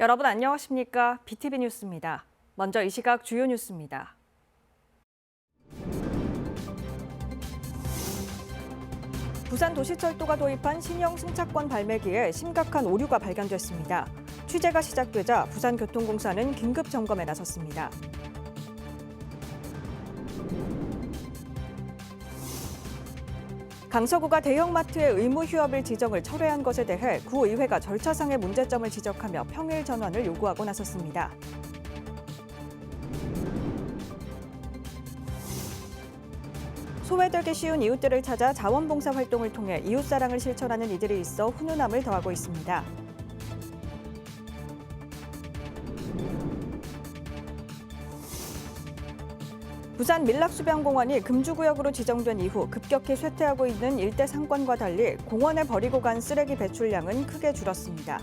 여러분 안녕하십니까? BTV 뉴스입니다. 먼저 이 시각 주요 뉴스입니다. 부산도시철도가 도입한 신형 승차권 발매기에 심각한 오류가 발견됐습니다. 취재가 시작되자 부산교통공사는 긴급 점검에 나섰습니다. 강서구가 대형마트의 의무 휴업일 지정을 철회한 것에 대해 구의회가 절차상의 문제점을 지적하며 평일 전환을 요구하고 나섰습니다. 소외되기 쉬운 이웃들을 찾아 자원봉사 활동을 통해 이웃사랑을 실천하는 이들이 있어 훈훈함을 더하고 있습니다. 부산 밀락수변공원이 금주구역으로 지정된 이후 급격히 쇠퇴하고 있는 일대 상권과 달리 공원에 버리고 간 쓰레기 배출량은 크게 줄었습니다.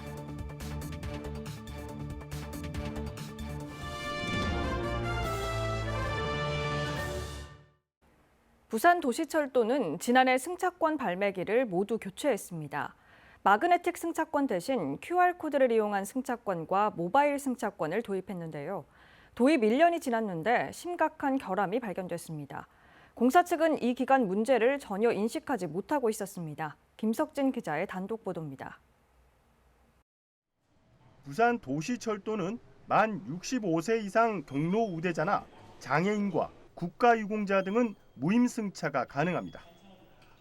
부산도시철도는 지난해 승차권 발매기를 모두 교체했습니다. 마그네틱 승차권 대신 QR코드를 이용한 승차권과 모바일 승차권을 도입했는데요. 도입 1년이 지났는데 심각한 결함이 발견됐습니다. 공사 측은 이 기간 문제를 전혀 인식하지 못하고 있었습니다. 김석진 기자의 단독 보도입니다. 부산 도시철도는 만 65세 이상 경로 우대자나 장애인과 국가유공자 등은 무임승차가 가능합니다.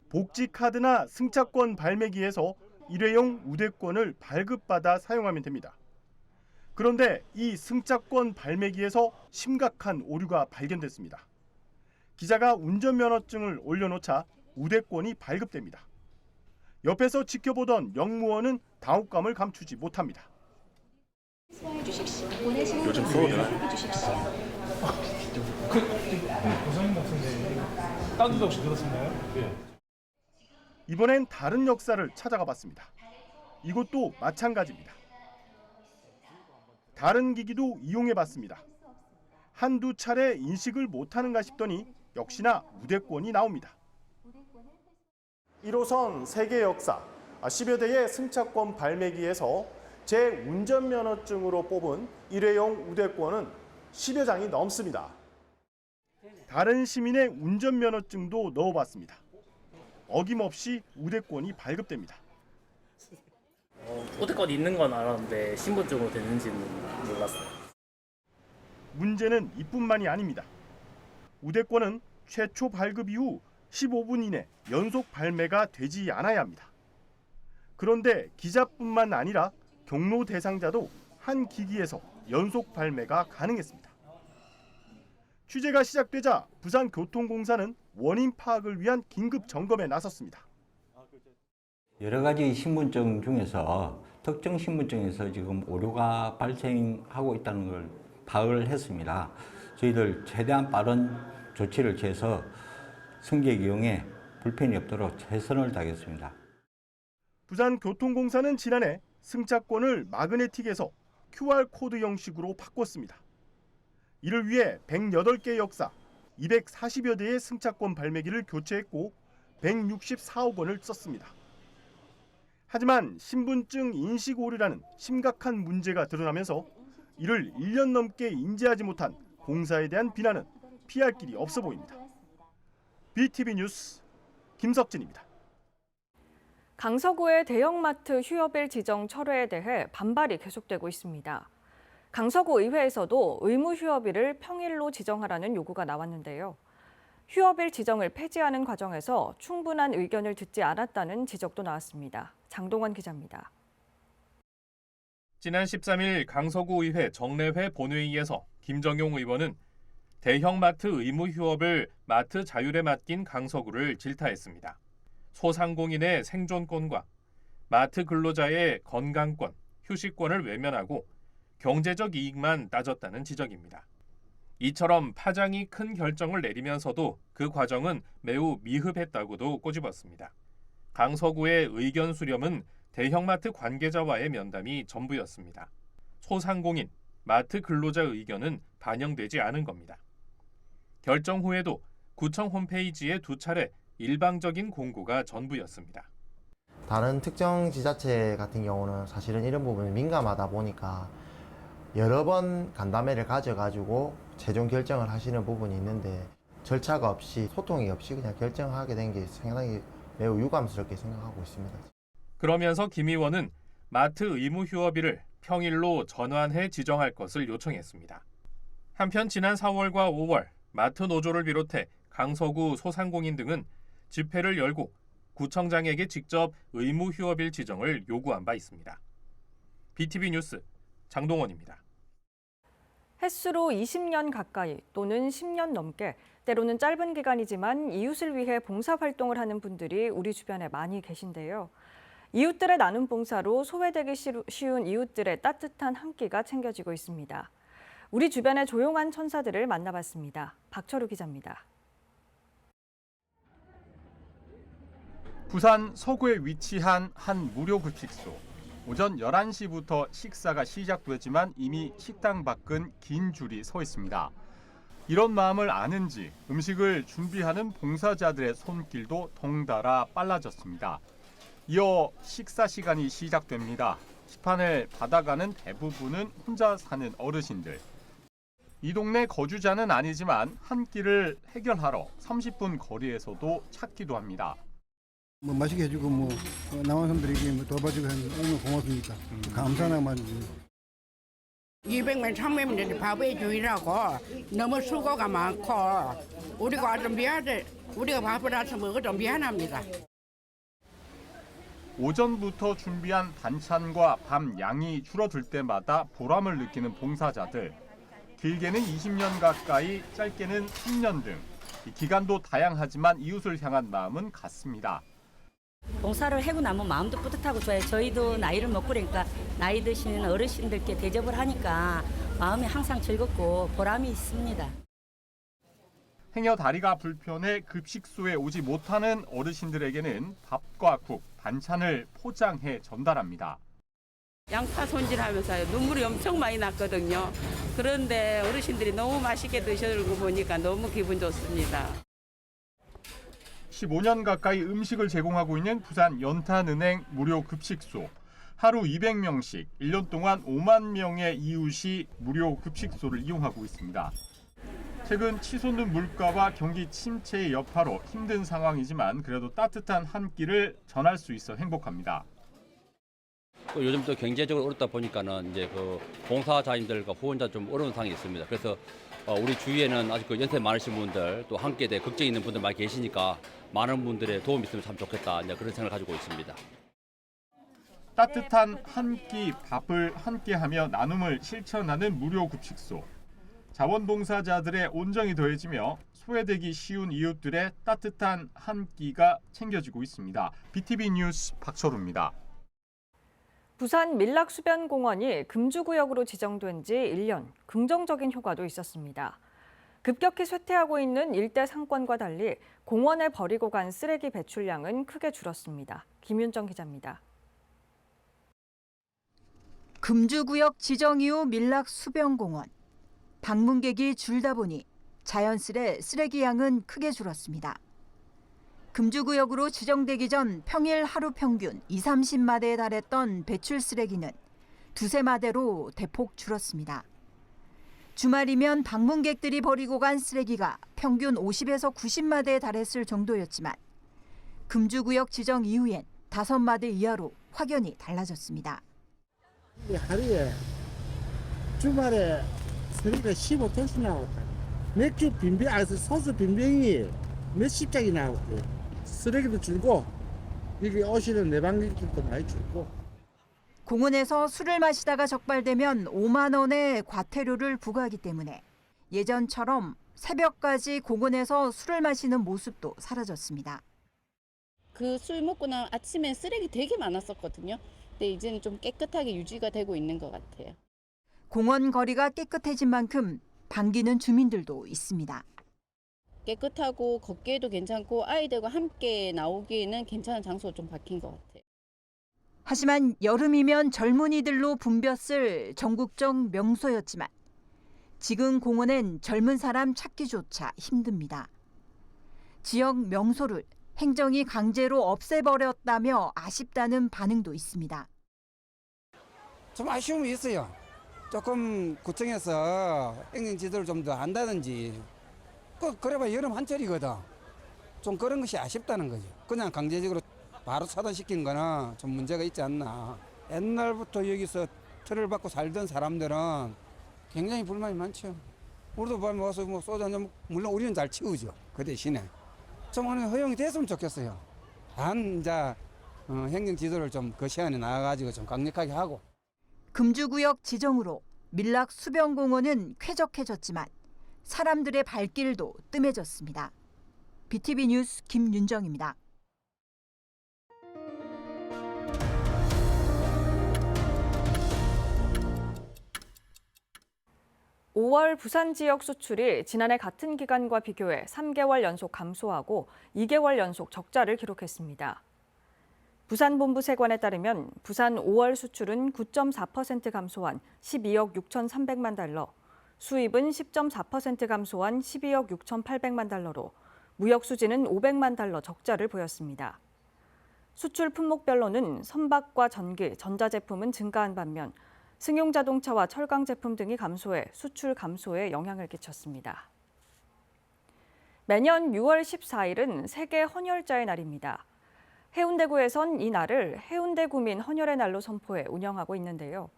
복지카드나 승차권 발매기에서 일회용 우대권을 발급받아 사용하면 됩니다. 그런데 이 승차권 발매기에서 심각한 오류가 발견됐습니다. 기자가 운전면허증을 올려놓자 우대권이 발급됩니다. 옆에서 지켜보던 영무원은 당혹감을 감추지 못합니다. 요즘 수업이나? 고성인 같은데 따뜻도 없이 들었었나요? 네. 이번엔 다른 역사를 찾아가 봤습니다. 이것도 마찬가지입니다. 다른 기기도 이용해 봤습니다. 한두 차례 인식을 못하는가 싶더니 역시나 우대권이 나옵니다. 1호선 세계 역사 10여 대의 승차권 발매기에서 제 운전면허증으로 뽑은 일회용 우대권은 10여 장이 넘습니다. 다른 시민의 운전면허증도 넣어봤습니다. 어김없이 우대권이 발급됩니다. 우대권이 있는 건 알았는데 신분증으로 되는지는 몰랐어요. 문제는 이뿐만이 아닙니다. 우대권은 최초 발급 이후 15분 이내 연속 발매가 되지 않아야 합니다. 그런데 기자뿐만 아니라 경로 대상자도 한 기기에서 연속 발매가 가능했습니다. 취재가 시작되자 부산교통공사는 원인 파악을 위한 긴급 점검에 나섰습니다. 여러 가지 신분증 중에서 특정 신분증에서 지금 오류가 발생하고 있다는 걸 파악을 했습니다. 저희들 최대한 빠른 조치를 취해서 승객 이용에 불편이 없도록 최선을 다하겠습니다. 부산교통공사는 지난해 승차권을 마그네틱에서 QR코드 형식으로 바꿨습니다. 이를 위해 108개 역사, 240여 대의 승차권 발매기를 교체했고 164억 원을 썼습니다. 하지만 신분증 인식 오류라는 심각한 문제가 드러나면서 이를 1년 넘게 인지하지 못한 공사에 대한 비난은 피할 길이 없어 보입니다. BTV 뉴스 김석진입니다. 강서구의 대형마트 휴업일 지정 철회에 대해 반발이 계속되고 있습니다. 강서구 의회에서도 의무 휴업일을 평일로 지정하라는 요구가 나왔는데요. 휴업일 지정을 폐지하는 과정에서 충분한 의견을 듣지 않았다는 지적도 나왔습니다. 장동원 기자입니다. 지난 13일 강서구 의회 정례회 본회의에서 김정용 의원은 대형마트 의무 휴업을 마트 자율에 맡긴 강서구를 질타했습니다. 소상공인의 생존권과 마트 근로자의 건강권, 휴식권을 외면하고 경제적 이익만 따졌다는 지적입니다. 이처럼 파장이 큰 결정을 내리면서도 그 과정은 매우 미흡했다고도 꼬집었습니다. 강서구의 의견 수렴은 대형마트 관계자와의 면담이 전부였습니다. 소상공인, 마트 근로자 의견은 반영되지 않은 겁니다. 결정 후에도 구청 홈페이지에 2차례 일방적인 공고가 전부였습니다. 다른 특정 지자체 같은 경우는 사실은 이런 부분이 민감하다 보니까 여러 번 간담회를 가져가지고 최종 결정을 하시는 부분이 있는데 절차가 없이 소통이 없이 그냥 결정하게 된 게 상당히 매우 유감스럽게 생각하고 있습니다. 그러면서 김 의원은 마트 의무 휴업일을 평일로 전환해 지정할 것을 요청했습니다. 한편 지난 4월과 5월 마트 노조를 비롯해 강서구 소상공인 등은 집회를 열고 구청장에게 직접 의무 휴업일 지정을 요구한 바 있습니다. BTV 뉴스 장동원입니다. 햇수로 20년 가까이 또는 10년 넘게 때로는 짧은 기간이지만 이웃을 위해 봉사활동을 하는 분들이 우리 주변에 많이 계신데요. 이웃들의 나눔 봉사로 소외되기 쉬운 이웃들의 따뜻한 한 끼가 챙겨지고 있습니다. 우리 주변의 조용한 천사들을 만나봤습니다. 박철우 기자입니다. 부산 서구에 위치한 한 무료 급식소. 오전 11시부터 식사가 시작되지만 이미 식당 밖은 긴 줄이 서 있습니다. 이런 마음을 아는지 음식을 준비하는 봉사자들의 손길도 덩달아 빨라졌습니다. 이어 식사 시간이 시작됩니다. 식판을 받아가는 대부분은 혼자 사는 어르신들. 이 동네 거주자는 아니지만 한 끼를 해결하러 30분 거리에서도 찾기도 합니다. 맛있게 해주고 나온 사람들에게 도와주고 하면 고맙습니까? 감사하는 말이지. 200명, 300명 밥해 주이라고 너무 수고가 많고 우리가 좀 미안해. 우리가 밥을 해서 먹어 좀 미안합니다. 오전부터 준비한 반찬과 밥 양이 줄어들 때마다 보람을 느끼는 봉사자들. 길게는 20년 가까이, 짧게는 10년 등 기간도 다양하지만 이웃을 향한 마음은 같습니다. 봉사를 하고 나면 마음도 뿌듯하고 좋아요. 저희도 나이를 먹고 그러니까 나이 드시는 어르신들께 대접을 하니까 마음이 항상 즐겁고 보람이 있습니다. 행여 다리가 불편해 급식소에 오지 못하는 어르신들에게는 밥과 국, 반찬을 포장해 전달합니다. 양파 손질하면서 눈물이 엄청 많이 났거든요. 그런데 어르신들이 너무 맛있게 드시고 보니까 너무 기분 좋습니다. 15년 가까이 음식을 제공하고 있는 부산 연탄은행 무료 급식소. 하루 200명씩 1년 동안 5만 명의 이웃이 무료 급식소를 이용하고 있습니다. 최근 치솟는 물가와 경기 침체의 여파로 힘든 상황이지만 그래도 따뜻한 한 끼를 전할 수 있어 행복합니다. 또 요즘 또 경제적으로 어렵다 보니까는 이제 그 봉사자님들과 후원자 좀 어려운 상황이 있습니다. 그래서 우리 주위에는 아직 그 연세 많으신 분들 또 함께 대 걱정 있는 분들 많이 계시니까 많은 분들의 도움이 있으면 참 좋겠다 이제 그런 생각을 가지고 있습니다. 따뜻한 한 끼 밥을 함께하며 나눔을 실천하는 무료 급식소. 자원봉사자들의 온정이 더해지며 소외되기 쉬운 이웃들의 따뜻한 한 끼가 챙겨지고 있습니다. BTV 뉴스 박철우입니다. 부산 밀락수변공원이 금주구역으로 지정된 지 1년, 긍정적인 효과도 있었습니다. 급격히 쇠퇴하고 있는 일대 상권과 달리 공원에 버리고 간 쓰레기 배출량은 크게 줄었습니다. 김윤정 기자입니다. 금주구역 지정 이후 밀락수변공원. 방문객이 줄다 보니 자연스레 쓰레기 양은 크게 줄었습니다. 금주구역으로 지정되기 전 평일 하루 평균 20-30마대에 달했던 배출 쓰레기는 2-3마대로 대폭 줄었습니다. 주말이면 방문객들이 버리고 간 쓰레기가 평균 50에서 90마대에 달했을 정도였지만 금주구역 지정 이후엔 5마대 이하로 확연히 달라졌습니다. 하루에 주말에 쓰레기가 15톤씩 나왔다. 맥주 빈병, 소주 빈병이 몇십 장이 나왔대요. 쓰레기도 줄고 여기 오시는 내방객들도 많이 줄고. 공원에서 술을 마시다가 적발되면 5만 원의 과태료를 부과하기 때문에 예전처럼 새벽까지 공원에서 술을 마시는 모습도 사라졌습니다. 그 술 먹고 나면 아침에 쓰레기 되게 많았었거든요. 근데 이제는 좀 깨끗하게 유지가 되고 있는 것 같아요. 공원 거리가 깨끗해진 만큼 반기는 주민들도 있습니다. 깨끗하고 걷기에도 괜찮고 아이들과 함께 나오기에는 괜찮은 장소로 좀 바뀐 것 같아요. 하지만 여름이면 젊은이들로 붐볐을 전국적 명소였지만 지금 공원엔 젊은 사람 찾기조차 힘듭니다. 지역 명소를 행정이 강제로 없애버렸다며 아쉽다는 반응도 있습니다. 좀 아쉬움이 있어요. 조금 구청에서 행정 지도를 좀 더 한다든지 그래봐 여름 한철이거든. 좀 그런 것이 아쉽다는 거죠. 그냥 강제적으로 바로 차단시킨 거는 좀 문제가 있지 않나. 옛날부터 여기서 틀을 받고 살던 사람들은 굉장히 불만이 많죠. 우리도 밤에 와서 뭐 소주 한잔, 물론 우리는 잘 치우죠. 그 대신에 좀 허용이 됐으면 좋겠어요. 단 이제 행정 지도를 좀 그 시간에 나와가지고 좀 강력하게 하고. 금주구역 지정으로 밀락 수변공원은 쾌적해졌지만 사람들의 발길도 뜸해졌습니다. BTV 뉴스 김윤정입니다. 5월 부산 지역 수출이 지난해 같은 기간과 비교해 3개월 연속 감소하고 2개월 연속 적자를 기록했습니다. 부산본부세관에 따르면 부산 5월 수출은 9.4% 감소한 12억 6,300만 달러, 수입은 10.4% 감소한 12억 6,800만 달러로 무역 수지는 500만 달러 적자를 보였습니다. 수출 품목별로는 선박과 전기, 전자제품은 증가한 반면 승용자동차와 철강 제품 등이 감소해 수출 감소에 영향을 끼쳤습니다. 매년 6월 14일은 세계 헌혈자의 날입니다. 해운대구에선 이 날을 해운대구민 헌혈의 날로 선포해 운영하고 있는데요.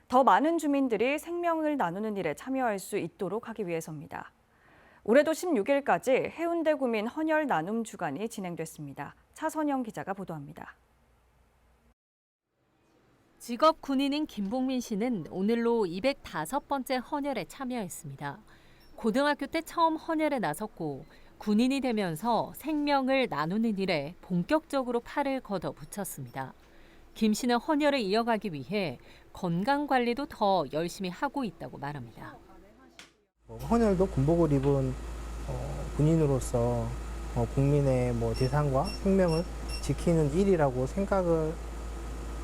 더 많은 주민들이 생명을 나누는 일에 참여할 수 있도록 하기 위해서입니다. 올해도 16일까지 해운대구민 헌혈 나눔 주간이 진행됐습니다. 차선영 기자가 보도합니다. 직업 군인인 김봉민 씨는 오늘로 205번째 헌혈에 참여했습니다. 고등학교 때 처음 헌혈에 나섰고 군인이 되면서 생명을 나누는 일에 본격적으로 팔을 걷어붙였습니다. 김 씨는 헌혈을 이어가기 위해 건강관리도 더 열심히 하고 있다고 말합니다. 헌혈도 군복을 입은 군인으로서 국민의 재산과 생명을 지키는 일이라고 생각을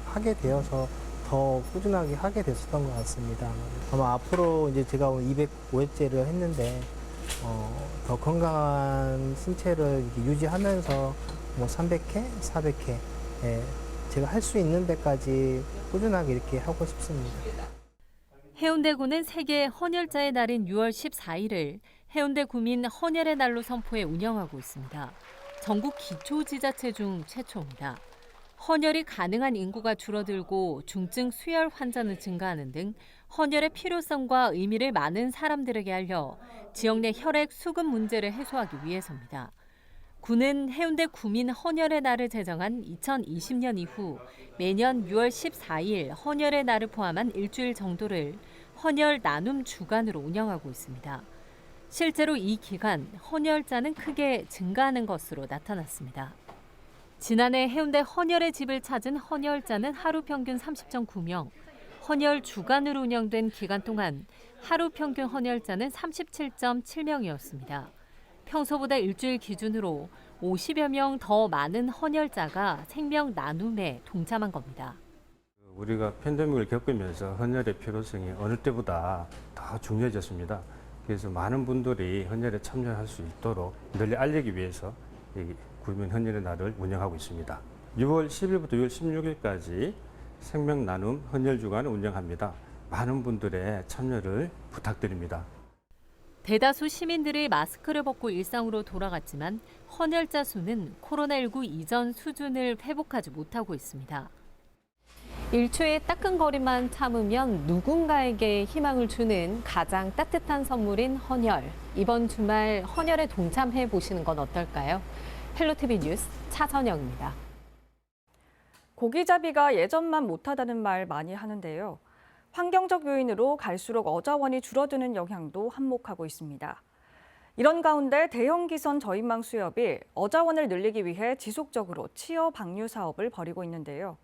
하게 되어서 더 꾸준하게 하게 됐었던 것 같습니다. 아마 앞으로 이제 제가 오늘 205회째를 했는데 더 건강한 신체를 유지하면서 300회, 400회 제가 할 수 있는 데까지 꾸준하게 이렇게 하고 싶습니다. 해운대구는 세계 헌혈자의 날인 6월 14일을 해운대구민 헌혈의 날로 선포해 운영하고 있습니다. 전국 기초지자체 중 최초입니다. 헌혈이 가능한 인구가 줄어들고 중증 수혈 환자는 증가하는 등 헌혈의 필요성과 의미를 많은 사람들에게 알려 지역 내 혈액 수급 문제를 해소하기 위해서입니다. 구는 해운대 구민 헌혈의 날을 제정한 2020년 이후 매년 6월 14일 헌혈의 날을 포함한 일주일 정도를 헌혈 나눔 주간으로 운영하고 있습니다. 실제로 이 기간 헌혈자는 크게 증가하는 것으로 나타났습니다. 지난해 해운대 헌혈의 집을 찾은 헌혈자는 하루 평균 30.9명, 헌혈 주간으로 운영된 기간 동안 하루 평균 헌혈자는 37.7명이었습니다. 평소보다 일주일 기준으로 50여 명 더 많은 헌혈자가 생명 나눔에 동참한 겁니다. 우리가 팬데믹을 겪으면서 헌혈의 필요성이 어느 때보다 더 중요해졌습니다. 그래서 많은 분들이 헌혈에 참여할 수 있도록 널리 알리기 위해서 구민 헌혈의 날을 운영하고 있습니다. 6월 10일부터 6월 16일까지 생명 나눔 헌혈 주간을 운영합니다. 많은 분들의 참여를 부탁드립니다. 대다수 시민들이 마스크를 벗고 일상으로 돌아갔지만 헌혈자 수는 코로나19 이전 수준을 회복하지 못하고 있습니다. 일초의 따끈거림만 참으면 누군가에게 희망을 주는 가장 따뜻한 선물인 헌혈. 이번 주말 헌혈에 동참해 보시는 건 어떨까요? 헬로티비 뉴스 차선영입니다. 고기잡이가 예전만 못하다는 말 많이 하는데요. 환경적 요인으로 갈수록 어자원이 줄어드는 영향도 한몫하고 있습니다. 이런 가운데 대형 기선 저인망 수협이 어자원을 늘리기 위해 지속적으로 치어 방류 사업을 벌이고 있는데요.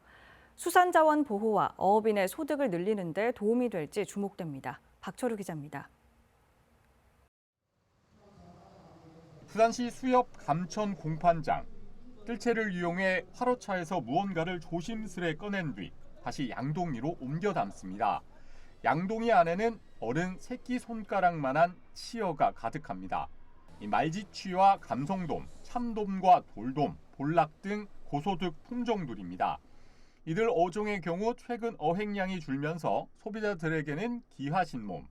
수산자원 보호와 어업인의 소득을 늘리는 데 도움이 될지 주목됩니다. 박철우 기자입니다. 부산시 수협 감천 공판장. 뜰채를 이용해 화로차에서 무언가를 조심스레 꺼낸 뒤 다시 양동이로 옮겨 담습니다. 양동이 안에는 어른 새끼 손가락만한 치어가 가득합니다. 말지취와 감성돔, 참돔과 돌돔, 볼락 등 고소득 품종들입니다. 이들 어종의 경우 최근 어획량이 줄면서 소비자들에게는 기하신몸.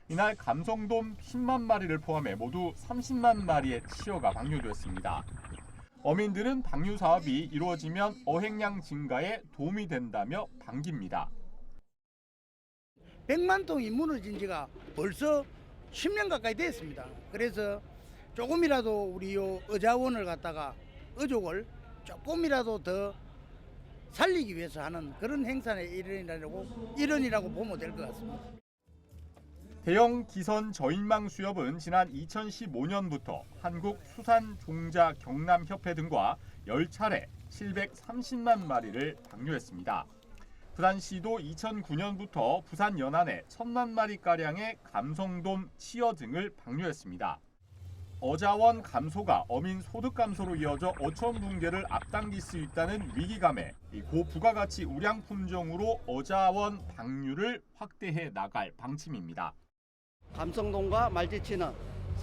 이날 감성돔 10만 마리를 포함해 모두 30만 마리의 치어가 방류됐습니다. 어민들은 방류 사업이 이루어지면 어획량 증가에 도움이 된다며 반깁니다. 100만 통이 무너진 지가 벌써 10년 가까이 됐습니다. 그래서 조금이라도 우리 요 어자원을 갖다가 어족을 조금이라도 더 살리기 위해서 하는 그런 행사의 일원이라고 보면 될 것 같습니다. 대형 기선 저인망 수협은 지난 2015년부터 한국수산종자경남협회 등과 10차례 730만 마리를 방류했습니다. 부산시도 2009년부터 부산 연안에 1000만 마리가량의 감성돔, 치어 등을 방류했습니다. 어자원 감소가 어민 소득 감소로 이어져 어촌 붕괴를 앞당길 수 있다는 위기감에 고부가가치 우량 품종으로 어자원 방류를 확대해 나갈 방침입니다. 감성돔과 말지치는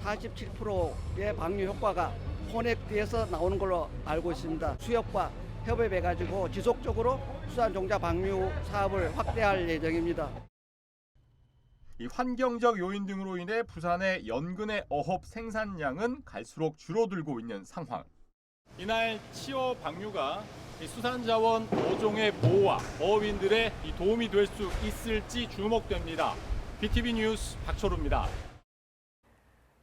47%의 방류 효과가 혼액돼서 나오는 걸로 알고 있습니다. 수협과 협업해가지고 지속적으로 수산종자 방류 사업을 확대할 예정입니다. 이 환경적 요인 등으로 인해 부산의 연근의 어업 생산량은 갈수록 줄어들고 있는 상황. 이날 치어 방류가 수산자원 어종의 보호와 어업인들의 도움이 될 수 있을지 주목됩니다. BTV 뉴스 박철우입니다.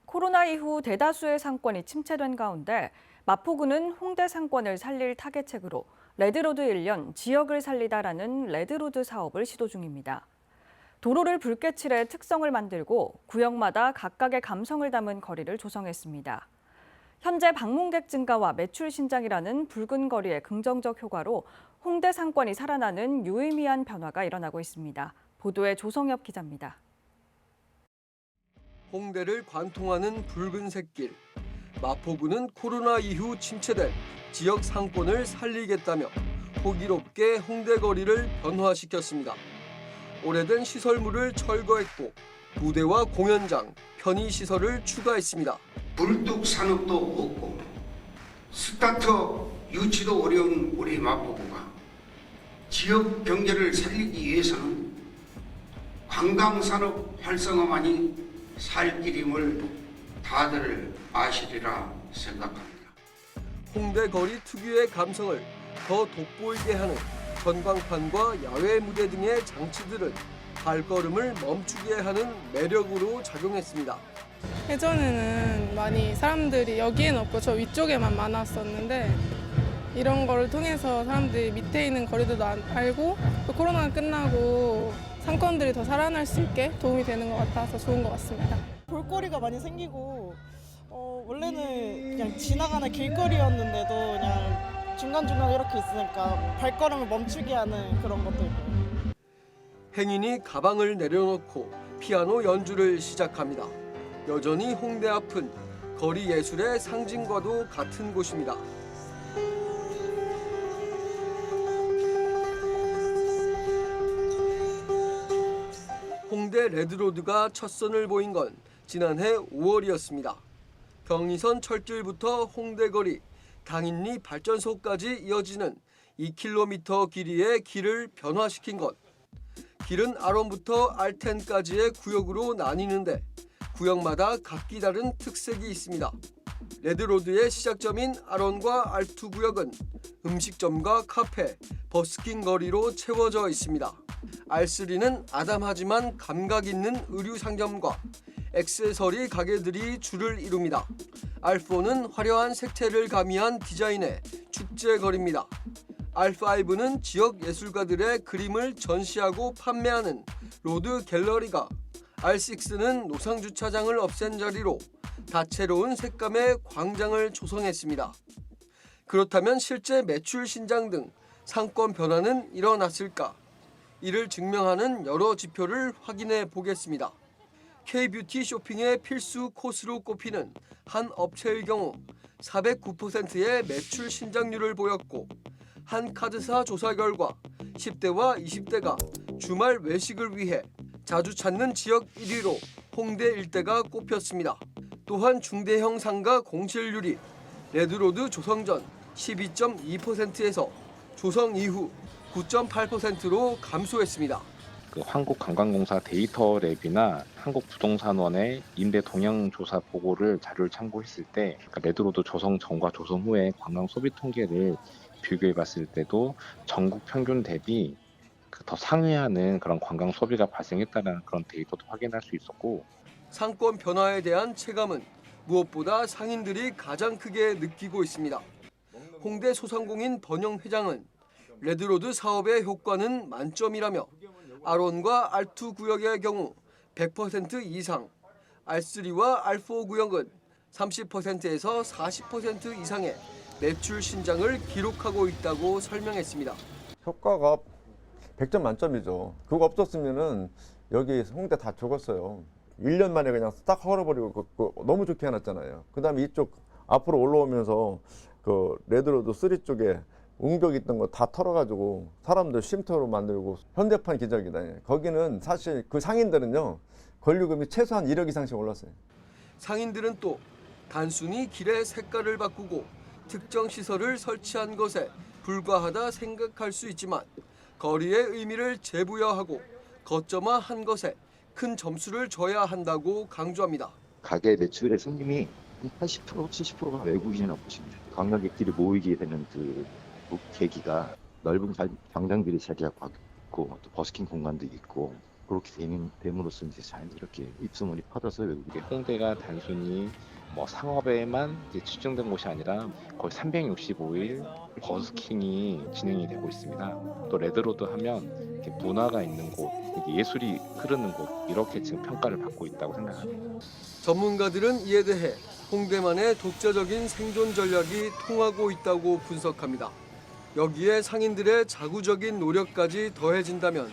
코로나 이후 대다수의 상권이 침체된 가운데 마포구는 홍대 상권을 살릴 타겟책으로 레드로드 1년 지역을 살리다라는 레드로드 사업을 시도 중입니다. 도로를 붉게 칠해 특성을 만들고 구역마다 각각의 감성을 담은 거리를 조성했습니다. 현재 방문객 증가와 매출 신장이라는 붉은 거리의 긍정적 효과로 홍대 상권이 살아나는 유의미한 변화가 일어나고 있습니다. 보도에 조성엽 기자입니다. 홍대를 관통하는 붉은색 길. 마포구는 코로나 이후 침체된 지역 상권을 살리겠다며 호기롭게 홍대 거리를 변화시켰습니다. 오래된 시설물을 철거했고 무대와 공연장, 편의시설을 추가했습니다. 불뚝 산업도 없고 스타트업 유치도 어려운 우리 마포구가 지역 경제를 살리기 위해서는 관광산업 활성화만이 살 길임을 다들 아시리라 생각합니다. 홍대 거리 특유의 감성을 더 돋보이게 하는 전광판과 야외 무대 등의 장치들은 발걸음을 멈추게 하는 매력으로 작용했습니다. 예전에는 많이 사람들이 여기에는 없고 저 위쪽에만 많았었는데 이런 거를 통해서 사람들이 밑에 있는 거리들도 알고 또 코로나가 끝나고 상권들이 더 살아날 수 있게 도움이 되는 것 같아서 좋은 것 같습니다. 볼거리가 많이 생기고 원래는 그냥 지나가는 길거리였는데도 그냥 중간중간 이렇게 있으니까 발걸음을 멈추게 하는 그런 것도 있고요. 행인이 가방을 내려놓고 피아노 연주를 시작합니다. 여전히 홍대 앞은 거리 예술의 상징과도 같은 곳입니다. 홍대 레드로드가 첫 선을 보인 건 지난해 5월이었습니다. 경의선 철길부터 홍대거리, 당인리 발전소까지 이어지는 2km 길이의 길을 변화시킨 것. 길은 아론부터 알텐까지의 구역으로 나뉘는데 구역마다 각기 다른 특색이 있습니다. 레드로드의 시작점인 아론과 알투 구역은 음식점과 카페, 버스킹 거리로 채워져 있습니다. R3는 아담하지만 감각 있는 의류 상점과 액세서리 가게들이 줄을 이룹니다. R4는 화려한 색채를 가미한 디자인의 축제거리입니다. R5는 지역 예술가들의 그림을 전시하고 판매하는 로드 갤러리가, R6는 노상주차장을 없앤 자리로 다채로운 색감의 광장을 조성했습니다. 그렇다면 실제 매출 신장 등 상권 변화는 일어났을까? 이를 증명하는 여러 지표를 확인해 보겠습니다. K-뷰티 쇼핑의 필수 코스로 꼽히는 한 업체의 경우 409%의 매출 신장률을 보였고, 한 카드사 조사 결과 10대와 20대가 주말 외식을 위해 자주 찾는 지역 1위로 홍대 일대가 꼽혔습니다. 또한 중대형 상가 공실률이 레드로드 조성 전 12.2%에서 조성 이후 9.8%로 감소했습니다. 한국관광공사 데이터랩이나 한국부동산원의 임대 동향 조사 보고를 자료를 참고했을 때 레드로드 조성 전과 조성 후의 관광 소비 통계를 비교해 봤을 때도 전국 평균 대비 더 상회하는 그런 관광 소비가 발생했다는 그런 데이터도 확인할 수 있었고, 상권 변화에 대한 체감은 무엇보다 상인들이 가장 크게 느끼고 있습니다. 홍대 소상공인 번영 회장은 레드로드 사업의 효과는 만점이라며 R1과 R2 구역의 경우 100% 이상, R3와 R4 구역은 30%에서 40% 이상의 매출 신장을 기록하고 있다고 설명했습니다. 효과가 100점 만점이죠. 그거 없었으면은 여기 홍대 다 죽었어요. 1년 만에 그냥 딱 헐어버리고 너무 좋게 해놨잖아요. 그 다음에 이쪽 앞으로 올라오면서 그 레드로드 3 쪽에 웅벽 있던 거 다 털어가지고 사람들 쉼터로 만들고 현대판 기적이다. 거기는 사실 그 상인들은요, 권리금이 최소한 1억 이상씩 올랐어요. 상인들은 또 단순히 길의 색깔을 바꾸고 특정 시설을 설치한 것에 불과하다 생각할 수 있지만 거리의 의미를 재부여하고 거점화한 것에 큰 점수를 줘야 한다고 강조합니다. 가게 매출의 승림이 80%, 70%가 외국인이나 보시면 돼요. 관광객들이 모이게 되는 그 계기가 넓은 광장들이 자리하고 있고 또 버스킹 공간도 있고 그렇게 됨으로써 이제 자연스럽게 입소문이 퍼져서 외국에 홍대가 단순히 상업에만 집중된 곳이 아니라 거의 365일 버스킹이 진행이 되고 있습니다. 또 레드로드 하면 문화가 있는 곳, 예술이 흐르는 곳, 이렇게 지금 평가를 받고 있다고 생각합니다. 전문가들은 이에 대해 홍대만의 독자적인 생존 전략이 통하고 있다고 분석합니다. 여기에 상인들의 자구적인 노력까지 더해진다면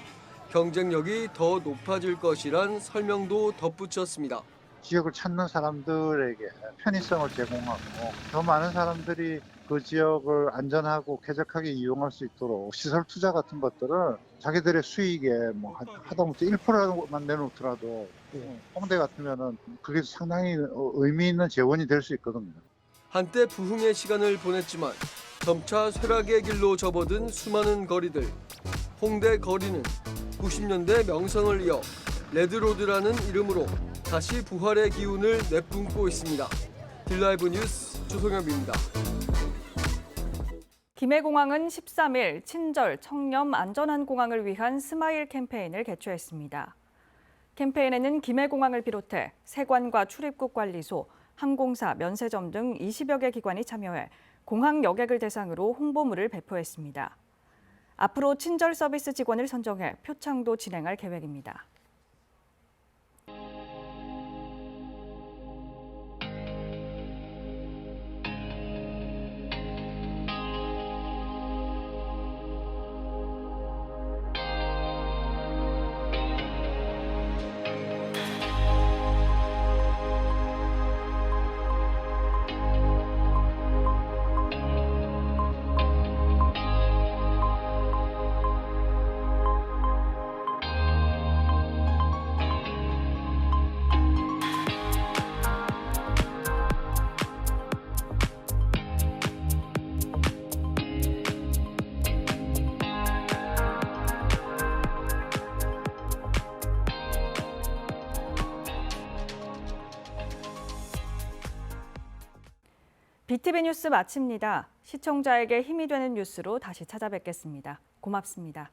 경쟁력이 더 높아질 것이란 설명도 덧붙였습니다. 지역을 찾는 사람들에게 편의성을 제공하고 더 많은 사람들이 그 지역을 안전하고 쾌적하게 이용할 수 있도록 시설 투자 같은 것들을 자기들의 수익에 하다못해 1%만 내놓더라도 홍대 같으면은 그게 상당히 의미 있는 재원이 될 수 있거든요. 한때 부흥의 시간을 보냈지만 점차 쇠락의 길로 접어든 수많은 거리들. 홍대 거리는 90년대 명성을 이어 레드로드라는 이름으로 다시 부활의 기운을 내뿜고 있습니다. 딜라이브 뉴스 조성엽입니다. 김해공항은 13일 친절, 청렴, 안전한 공항을 위한 스마일 캠페인을 개최했습니다. 캠페인에는 김해공항을 비롯해 세관과 출입국 관리소, 항공사, 면세점 등 20여 개 기관이 참여해 공항 여객을 대상으로 홍보물을 배포했습니다. 앞으로 친절 서비스 직원을 선정해 표창도 진행할 계획입니다. BTV 뉴스 마칩니다. 시청자에게 힘이 되는 뉴스로 다시 찾아뵙겠습니다. 고맙습니다.